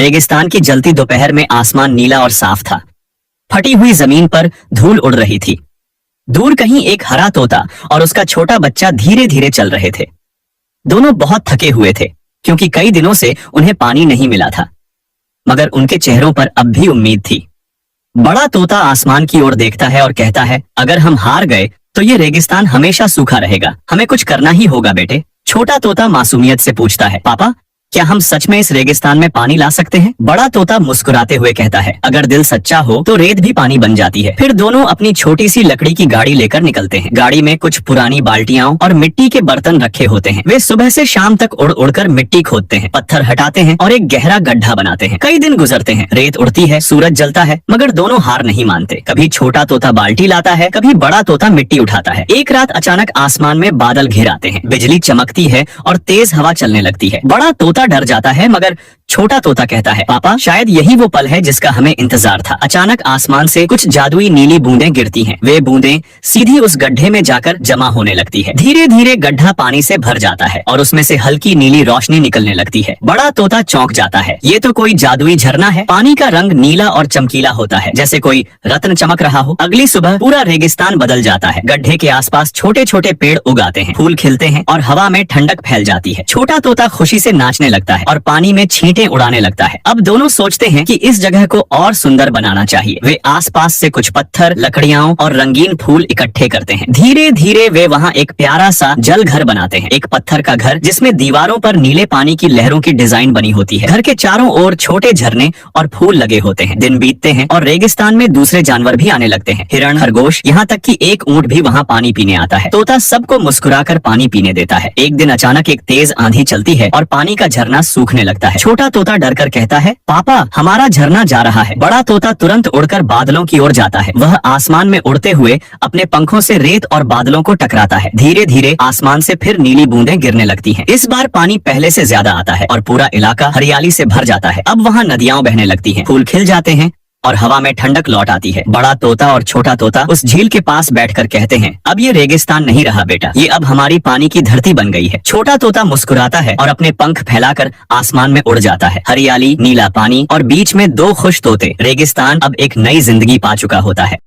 रेगिस्तान की जलती दोपहर में आसमान नीला और साफ था। फटी हुई जमीन पर धूल उड़ रही थी। दूर कहीं एक हरा तोता और उसका छोटा बच्चा धीरे धीरे चल रहे थे। दोनों बहुत थके हुए थे क्योंकि कई दिनों से उन्हें पानी नहीं मिला था, मगर उनके चेहरों पर अब भी उम्मीद थी। बड़ा तोता आसमान की ओर देखता है और कहता है, अगर हम हार गए तो ये रेगिस्तान हमेशा सूखा रहेगा। हमें कुछ करना ही होगा बेटे। छोटा तोता मासूमियत से पूछता है, पापा क्या हम सच में इस रेगिस्तान में पानी ला सकते हैं? बड़ा तोता मुस्कुराते हुए कहता है, अगर दिल सच्चा हो तो रेत भी पानी बन जाती है। फिर दोनों अपनी छोटी सी लकड़ी की गाड़ी लेकर निकलते हैं। गाड़ी में कुछ पुरानी बाल्टियां और मिट्टी के बर्तन रखे होते हैं। वे सुबह से शाम तक उड़ उड़कर मिट्टी खोदते हैं, पत्थर हटाते हैं और एक गहरा गड्ढा बनाते हैं। कई दिन गुजरते हैं, रेत उड़ती है, सूरज जलता है, मगर दोनों हार नहीं मानते। कभी छोटा तोता बाल्टी लाता है, कभी बड़ा तोता मिट्टी उठाता है। एक रात अचानक आसमान में बादल घिर आते हैं, बिजली चमकती है और तेज हवा चलने लगती है। बड़ा तोता डर जाता है, मगर छोटा तोता कहता है, पापा शायद यही वो पल है जिसका हमें इंतजार था। अचानक आसमान से कुछ जादुई नीली बूंदें गिरती हैं। वे बूंदें सीधी उस गड्ढे में जाकर जमा होने लगती है। धीरे धीरे गड्ढा पानी से भर जाता है और उसमें से हल्की नीली रोशनी निकलने लगती है। बड़ा तोता चौंक जाता है, ये तो कोई जादुई झरना है। पानी का रंग नीला और चमकीला होता है, जैसे कोई रत्न चमक रहा हो। अगली सुबह पूरा रेगिस्तान बदल जाता है। गड्ढे के आसपास छोटे छोटे पेड़ उगाते हैं, फूल खिलते हैं और हवा में ठंडक फैल जाती है। छोटा तोता खुशी से नाचने लगता है और पानी में छींटे उड़ाने लगता है। अब दोनों सोचते हैं कि इस जगह को और सुंदर बनाना चाहिए। वे आसपास से कुछ पत्थर, लकड़ियां और रंगीन फूल इकट्ठे करते हैं। धीरे धीरे वे वहाँ एक प्यारा सा जल घर बनाते हैं, एक पत्थर का घर जिसमें दीवारों पर नीले पानी की लहरों की डिजाइन बनी होती है। घर के चारों ओर छोटे झरने और फूल लगे होते हैं। दिन बीतते हैं और रेगिस्तान में दूसरे जानवर भी आने लगते हैं, हिरण, खरगोश, यहाँ तक कि एक ऊंट भी वहाँ पानी पीने आता है। तोता सबको मुस्कुराकर पानी पीने देता है। एक दिन अचानक एक तेज आंधी चलती है और पानी का झरना सूखने लगता है। छोटा तोता डरकर कहता है, पापा हमारा झरना जा रहा है। बड़ा तोता तुरंत उड़कर बादलों की ओर जाता है। वह आसमान में उड़ते हुए अपने पंखों से रेत और बादलों को टकराता है। धीरे धीरे आसमान से फिर नीली बूंदें गिरने लगती हैं। इस बार पानी पहले से ज्यादा आता है और पूरा इलाका हरियाली से भर जाता है। अब वहाँ नदियां बहने लगती हैं, फूल खिल जाते हैं और हवा में ठंडक लौट आती है। बड़ा तोता और छोटा तोता उस झील के पास बैठकर कहते हैं, अब ये रेगिस्तान नहीं रहा बेटा, ये अब हमारी पानी की धरती बन गई है। छोटा तोता मुस्कुराता है और अपने पंख फैलाकर आसमान में उड़ जाता है। हरियाली, नीला पानी और बीच में दो खुश तोते। रेगिस्तान अब एक नई जिंदगी पा चुका होता है।